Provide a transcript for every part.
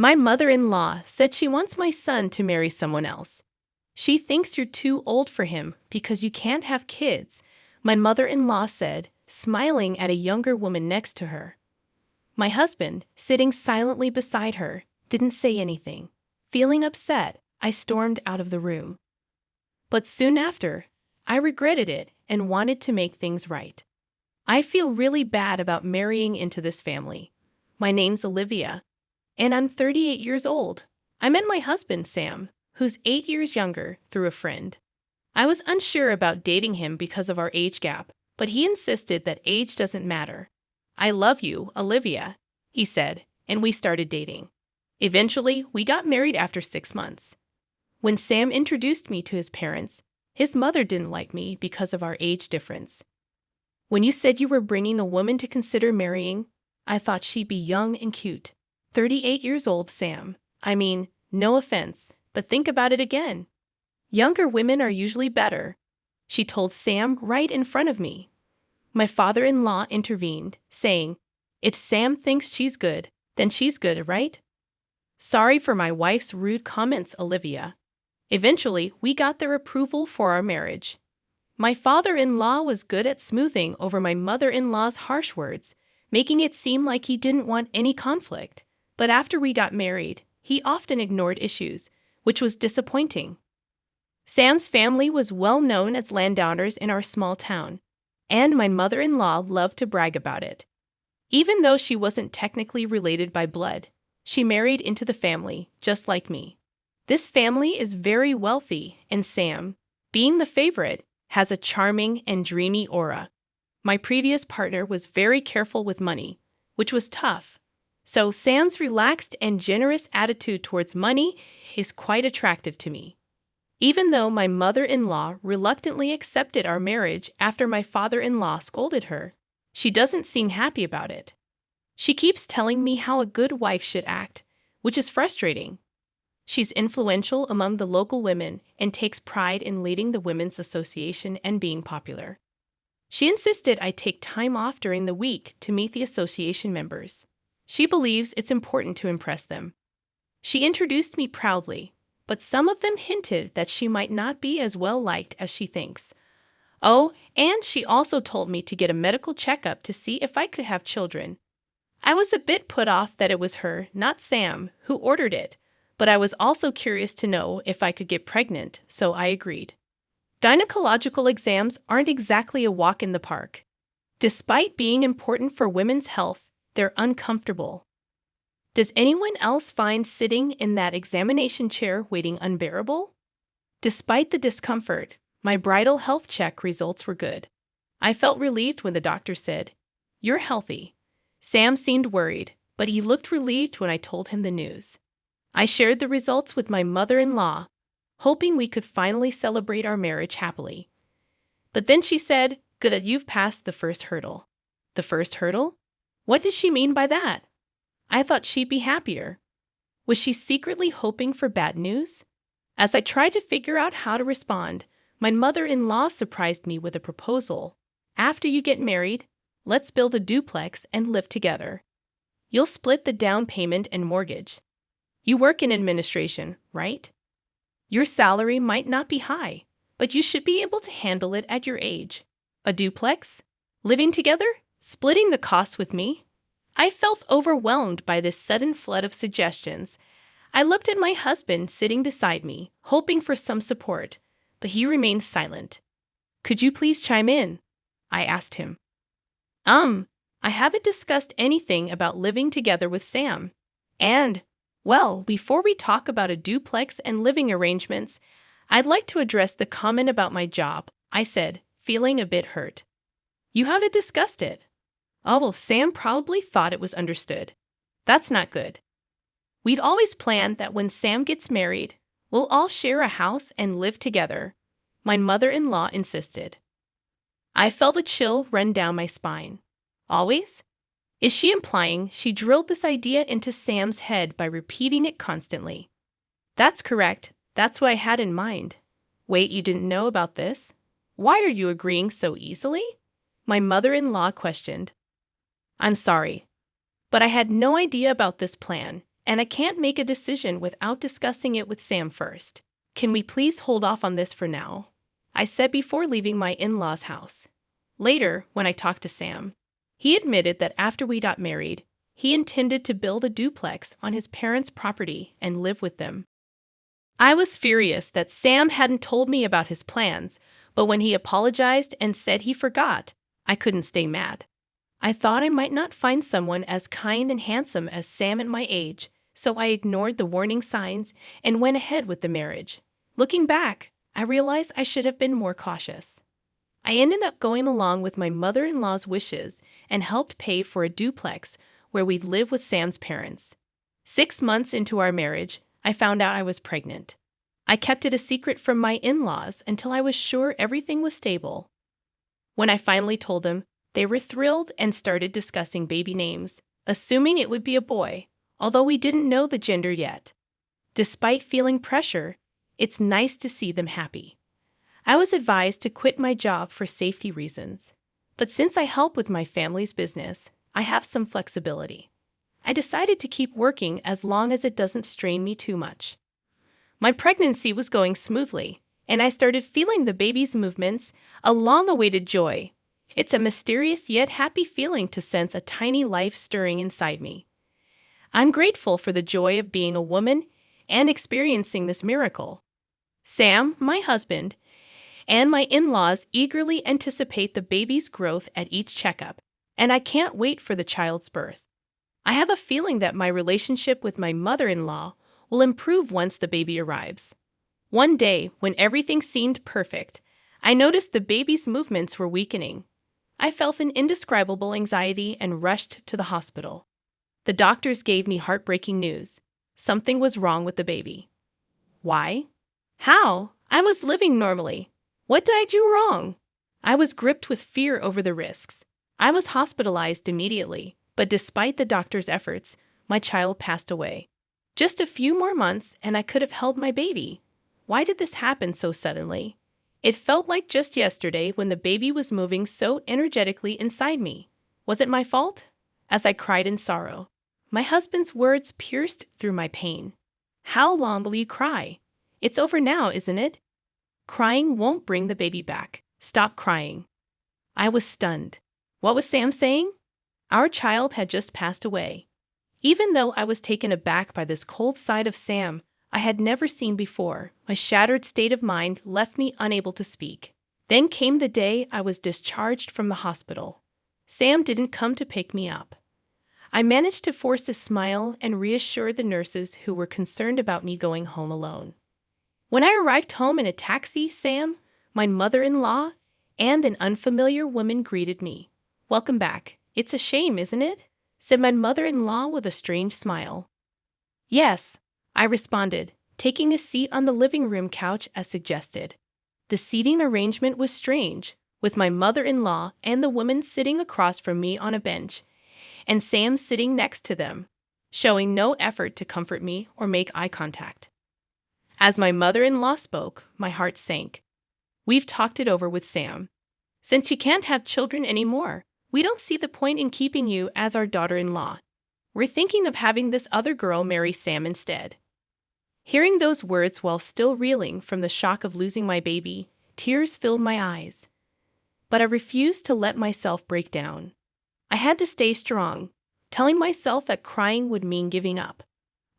My mother-in-law said she wants my son to marry someone else. She thinks you're too old for him because you can't have kids, my mother-in-law said, smiling at a younger woman next to her. My husband, sitting silently beside her, didn't say anything. Feeling upset, I stormed out of the room. But soon after, I regretted it and wanted to make things right. I feel really bad about marrying into this family. My name's Olivia, and I'm 38 years old. I met my husband, Sam, who's 8 years younger, through a friend. I was unsure about dating him because of our age gap, but he insisted that age doesn't matter. I love you, Olivia, he said, and we started dating. Eventually, we got married after 6 months. When Sam introduced me to his parents, his mother didn't like me because of our age difference. When you said you were bringing a woman to consider marrying, I thought she'd be young and cute. 38 years old, Sam. I mean, no offense, but think about it again. Younger women are usually better, she told Sam right in front of me. My father-in-law intervened, saying, if Sam thinks she's good, then she's good, right? Sorry for my wife's rude comments, Olivia. Eventually, we got their approval for our marriage. My father-in-law was good at smoothing over my mother-in-law's harsh words, making it seem like he didn't want any conflict. But after we got married, he often ignored issues, which was disappointing. Sam's family was well known as landowners in our small town, and my mother-in-law loved to brag about it. Even though she wasn't technically related by blood, she married into the family, just like me. This family is very wealthy, and Sam, being the favorite, has a charming and dreamy aura. My previous partner was very careful with money, which was tough. So Sam's relaxed and generous attitude towards money is quite attractive to me. Even though my mother-in-law reluctantly accepted our marriage after my father-in-law scolded her, she doesn't seem happy about it. She keeps telling me how a good wife should act, which is frustrating. She's influential among the local women and takes pride in leading the Women's Association and being popular. She insisted I take time off during the week to meet the association members. She believes it's important to impress them. She introduced me proudly, but some of them hinted that she might not be as well liked as she thinks. Oh, and she also told me to get a medical checkup to see if I could have children. I was a bit put off that it was her, not Sam, who ordered it, but I was also curious to know if I could get pregnant, so I agreed. Gynecological exams aren't exactly a walk in the park. Despite being important for women's health, they're uncomfortable. Does anyone else find sitting in that examination chair waiting unbearable? Despite the discomfort, my bridal health check results were good. I felt relieved when the doctor said, "You're healthy." Sam seemed worried, but he looked relieved when I told him the news. I shared the results with my mother-in-law, hoping we could finally celebrate our marriage happily. But then she said, "Good that you've passed the first hurdle." The first hurdle? What did she mean by that? I thought she'd be happier. Was she secretly hoping for bad news? As I tried to figure out how to respond, my mother-in-law surprised me with a proposal. After you get married, let's build a duplex and live together. You'll split the down payment and mortgage. You work in administration, right? Your salary might not be high, but you should be able to handle it at your age. A duplex? Living together? Splitting the costs with me? I felt overwhelmed by this sudden flood of suggestions. I looked at my husband sitting beside me, hoping for some support, but he remained silent. "Could you please chime in?" I asked him. I haven't discussed anything about living together with Sam. And, well, before we talk about a duplex and living arrangements, I'd like to address the comment about my job, I said, feeling a bit hurt. You haven't discussed it. Oh, well, Sam probably thought it was understood. That's not good. We'd always planned that when Sam gets married, we'll all share a house and live together, my mother-in-law insisted. I felt a chill run down my spine. Always? Is she implying she drilled this idea into Sam's head by repeating it constantly? That's correct. That's what I had in mind. Wait, you didn't know about this? Why are you agreeing so easily? My mother-in-law questioned. I'm sorry, but I had no idea about this plan, and I can't make a decision without discussing it with Sam first. Can we please hold off on this for now? I said before leaving my in-laws' house. Later, when I talked to Sam, he admitted that after we got married, he intended to build a duplex on his parents' property and live with them. I was furious that Sam hadn't told me about his plans, but when he apologized and said he forgot, I couldn't stay mad. I thought I might not find someone as kind and handsome as Sam at my age, so I ignored the warning signs and went ahead with the marriage. Looking back, I realized I should have been more cautious. I ended up going along with my mother-in-law's wishes and helped pay for a duplex where we'd live with Sam's parents. 6 months into our marriage, I found out I was pregnant. I kept it a secret from my in-laws until I was sure everything was stable. When I finally told them, they were thrilled and started discussing baby names, assuming it would be a boy, although we didn't know the gender yet. Despite feeling pressure, it's nice to see them happy. I was advised to quit my job for safety reasons, but since I help with my family's business, I have some flexibility. I decided to keep working as long as it doesn't strain me too much. My pregnancy was going smoothly, and I started feeling the baby's movements, a long-awaited joy. It's a mysterious yet happy feeling to sense a tiny life stirring inside me. I'm grateful for the joy of being a woman and experiencing this miracle. Sam, my husband, and my in-laws eagerly anticipate the baby's growth at each checkup, and I can't wait for the child's birth. I have a feeling that my relationship with my mother-in-law will improve once the baby arrives. One day, when everything seemed perfect, I noticed the baby's movements were weakening. I felt an indescribable anxiety and rushed to the hospital. The doctors gave me heartbreaking news. Something was wrong with the baby. Why? How? I was living normally. What did I do wrong? I was gripped with fear over the risks. I was hospitalized immediately, but despite the doctor's efforts, my child passed away. Just a few more months and I could have held my baby. Why did this happen so suddenly? It felt like just yesterday when the baby was moving so energetically inside me. Was it my fault? As I cried in sorrow, my husband's words pierced through my pain. How long will you cry? It's over now, isn't it? Crying won't bring the baby back. Stop crying. I was stunned. What was Sam saying? Our child had just passed away. Even though I was taken aback by this cold side of Sam I had never seen before, my shattered state of mind left me unable to speak. Then came the day I was discharged from the hospital. Sam didn't come to pick me up. I managed to force a smile and reassure the nurses who were concerned about me going home alone. When I arrived home in a taxi, Sam, my mother-in-law, and an unfamiliar woman greeted me. "Welcome back. It's a shame, isn't it?" said my mother-in-law with a strange smile. "Yes," I responded, taking a seat on the living room couch as suggested. The seating arrangement was strange, with my mother-in-law and the woman sitting across from me on a bench, and Sam sitting next to them, showing no effort to comfort me or make eye contact. As my mother-in-law spoke, my heart sank. "We've talked it over with Sam. Since you can't have children anymore, we don't see the point in keeping you as our daughter-in-law. We're thinking of having this other girl marry Sam instead." Hearing those words while still reeling from the shock of losing my baby, tears filled my eyes. But I refused to let myself break down. I had to stay strong, telling myself that crying would mean giving up.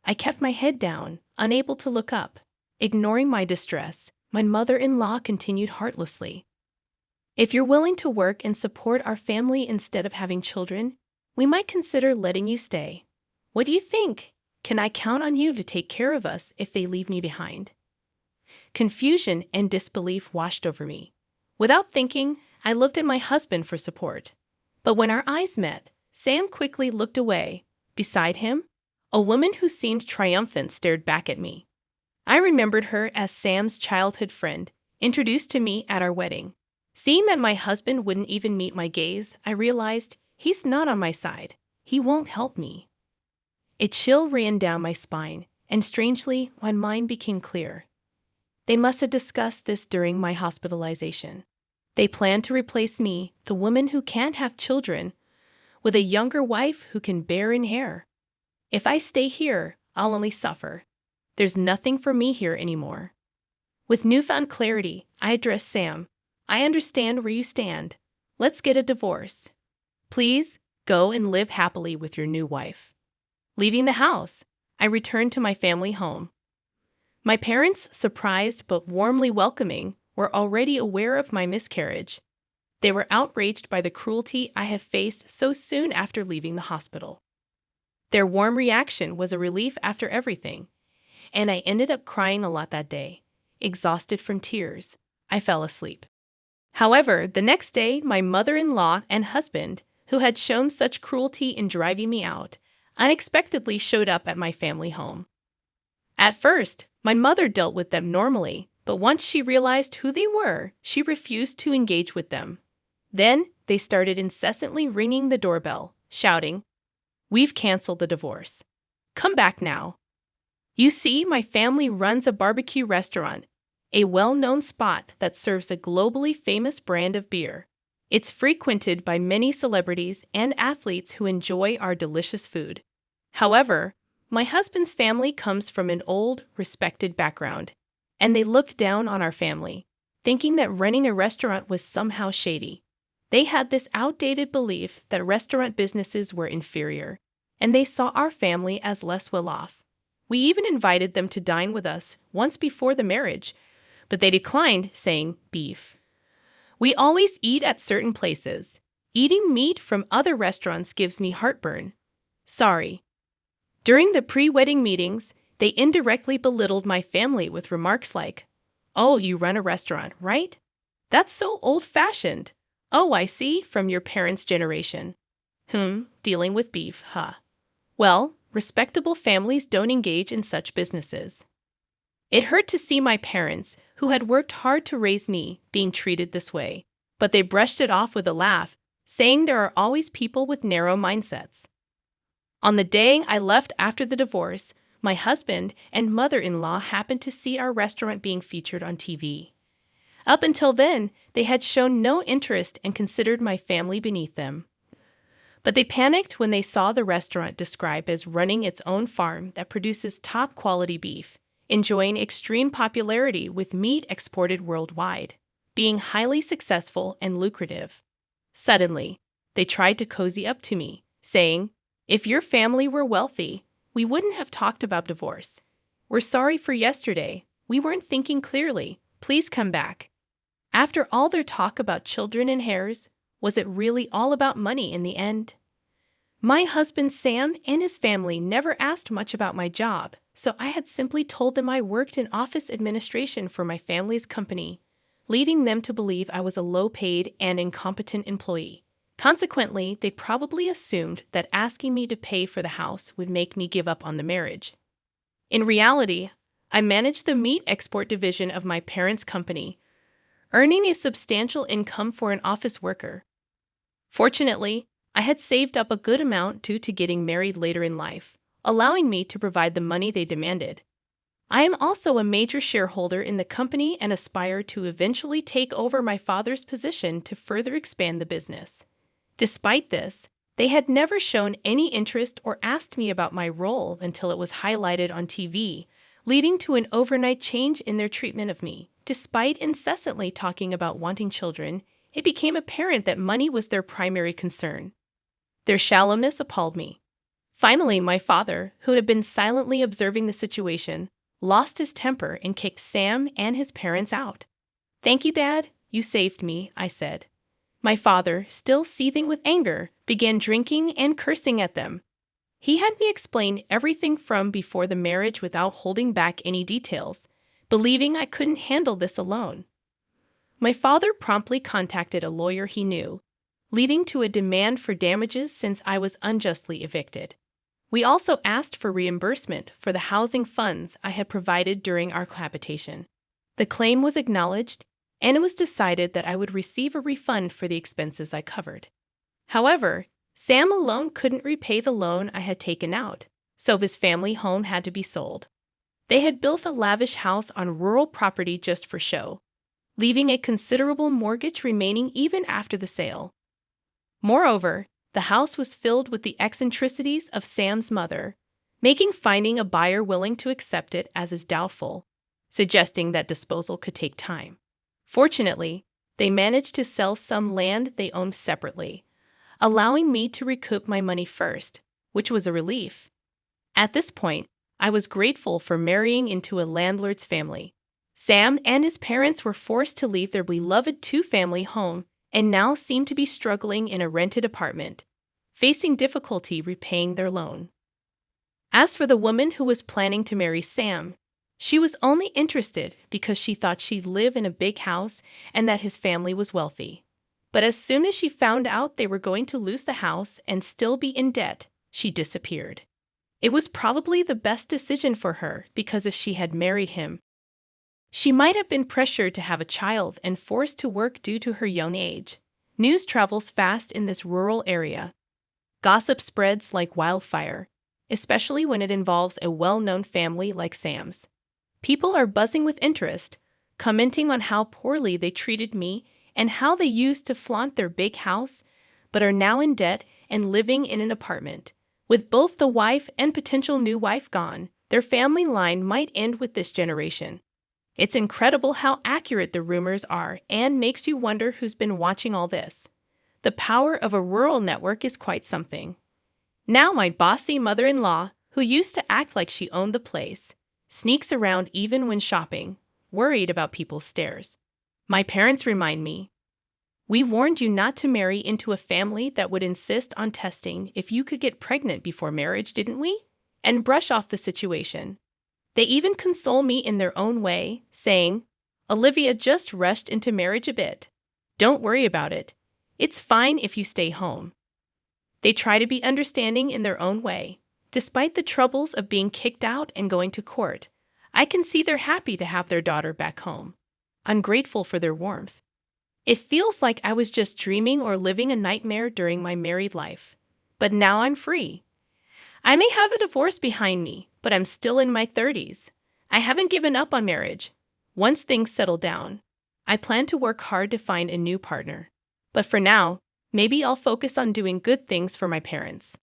I kept my head down, unable to look up. Ignoring my distress, my mother-in-law continued heartlessly. "If you're willing to work and support our family instead of having children, we might consider letting you stay. What do you think? Can I count on you to take care of us if they leave me behind?" Confusion and disbelief washed over me. Without thinking, I looked at my husband for support. But when our eyes met, Sam quickly looked away. Beside him, a woman who seemed triumphant stared back at me. I remembered her as Sam's childhood friend, introduced to me at our wedding. Seeing that my husband wouldn't even meet my gaze, I realized he's not on my side. He won't help me. A chill ran down my spine, and strangely, my mind became clear. They must have discussed this during my hospitalization. They planned to replace me, the woman who can't have children, with a younger wife who can bear in hair. If I stay here, I'll only suffer. There's nothing for me here anymore. With newfound clarity, I addressed Sam. I understand where you stand. Let's get a divorce. Please, go and live happily with your new wife. Leaving the house, I returned to my family home. My parents, surprised but warmly welcoming, were already aware of my miscarriage. They were outraged by the cruelty I had faced so soon after leaving the hospital. Their warm reaction was a relief after everything, and I ended up crying a lot that day. Exhausted from tears, I fell asleep. However, the next day, my mother-in-law and husband, who had shown such cruelty in driving me out, unexpectedly showed up at my family home. At first, my mother dealt with them normally, but once she realized who they were, she refused to engage with them. Then, they started incessantly ringing the doorbell, shouting, "We've canceled the divorce. Come back now." You see, my family runs a barbecue restaurant, a well-known spot that serves a globally famous brand of beer. It's frequented by many celebrities and athletes who enjoy our delicious food. However, my husband's family comes from an old, respected background, and they looked down on our family, thinking that running a restaurant was somehow shady. They had this outdated belief that restaurant businesses were inferior, and they saw our family as less well-off. We even invited them to dine with us once before the marriage, but they declined, saying, "Beef. We always eat at certain places. Eating meat from other restaurants gives me heartburn. Sorry." During the pre-wedding meetings, they indirectly belittled my family with remarks like, "Oh, you run a restaurant, right? That's so old-fashioned. Oh, I see, from your parents' generation. Dealing with beef, huh? Well, respectable families don't engage in such businesses." It hurt to see my parents, who had worked hard to raise me, being treated this way, but they brushed it off with a laugh, saying there are always people with narrow mindsets. On the day I left after the divorce, my husband and mother-in-law happened to see our restaurant being featured on TV. Up until then, they had shown no interest and considered my family beneath them. But they panicked when they saw the restaurant described as running its own farm that produces top-quality beef, enjoying extreme popularity with meat exported worldwide, being highly successful and lucrative. Suddenly, they tried to cozy up to me, saying, "If your family were wealthy, we wouldn't have talked about divorce. We're sorry for yesterday. We weren't thinking clearly. Please come back." After all their talk about children and heirs, was it really all about money in the end? My husband Sam and his family never asked much about my job, so I had simply told them I worked in office administration for my family's company, leading them to believe I was a low-paid and incompetent employee. Consequently, they probably assumed that asking me to pay for the house would make me give up on the marriage. In reality, I managed the meat export division of my parents' company, earning a substantial income for an office worker. Fortunately, I had saved up a good amount due to getting married later in life, allowing me to provide the money they demanded. I am also a major shareholder in the company and aspire to eventually take over my father's position to further expand the business. Despite this, they had never shown any interest or asked me about my role until it was highlighted on TV, leading to an overnight change in their treatment of me. Despite incessantly talking about wanting children, it became apparent that money was their primary concern. Their shallowness appalled me. Finally, my father, who had been silently observing the situation, lost his temper and kicked Sam and his parents out. "Thank you, Dad. You saved me," I said. My father, still seething with anger, began drinking and cursing at them. He had me explain everything from before the marriage without holding back any details, believing I couldn't handle this alone. My father promptly contacted a lawyer he knew, leading to a demand for damages since I was unjustly evicted. We also asked for reimbursement for the housing funds I had provided during our cohabitation. The claim was acknowledged, and it was decided that I would receive a refund for the expenses I covered. However, Sam alone couldn't repay the loan I had taken out, so his family home had to be sold. They had built a lavish house on rural property just for show, leaving a considerable mortgage remaining even after the sale. Moreover, the house was filled with the eccentricities of Sam's mother, making finding a buyer willing to accept it as is doubtful, suggesting that disposal could take time. Fortunately, they managed to sell some land they owned separately, allowing me to recoup my money first, which was a relief. At this point, I was grateful for marrying into a landlord's family. Sam and his parents were forced to leave their beloved two-family home and now seemed to be struggling in a rented apartment, facing difficulty repaying their loan. As for the woman who was planning to marry Sam, she was only interested because she thought she'd live in a big house and that his family was wealthy. But as soon as she found out they were going to lose the house and still be in debt, she disappeared. It was probably the best decision for her because if she had married him, she might have been pressured to have a child and forced to work due to her young age. News travels fast in this rural area. Gossip spreads like wildfire, especially when it involves a well-known family like Sam's. People are buzzing with interest, commenting on how poorly they treated me and how they used to flaunt their big house, but are now in debt and living in an apartment. With both the wife and potential new wife gone, their family line might end with this generation. It's incredible how accurate the rumors are and makes you wonder who's been watching all this. The power of a rural network is quite something. Now my bossy mother-in-law, who used to act like she owned the place, sneaks around even when shopping, worried about people's stares. My parents remind me, "We warned you not to marry into a family that would insist on testing if you could get pregnant before marriage, didn't we?" And brush off the situation. They even console me in their own way, saying, "Olivia just rushed into marriage a bit. Don't worry about it. It's fine if you stay home." They try to be understanding in their own way. Despite the troubles of being kicked out and going to court, I can see they're happy to have their daughter back home. I'm grateful for their warmth. It feels like I was just dreaming or living a nightmare during my married life. But now I'm free. I may have a divorce behind me, but I'm still in my 30s. I haven't given up on marriage. Once things settle down, I plan to work hard to find a new partner. But for now, maybe I'll focus on doing good things for my parents.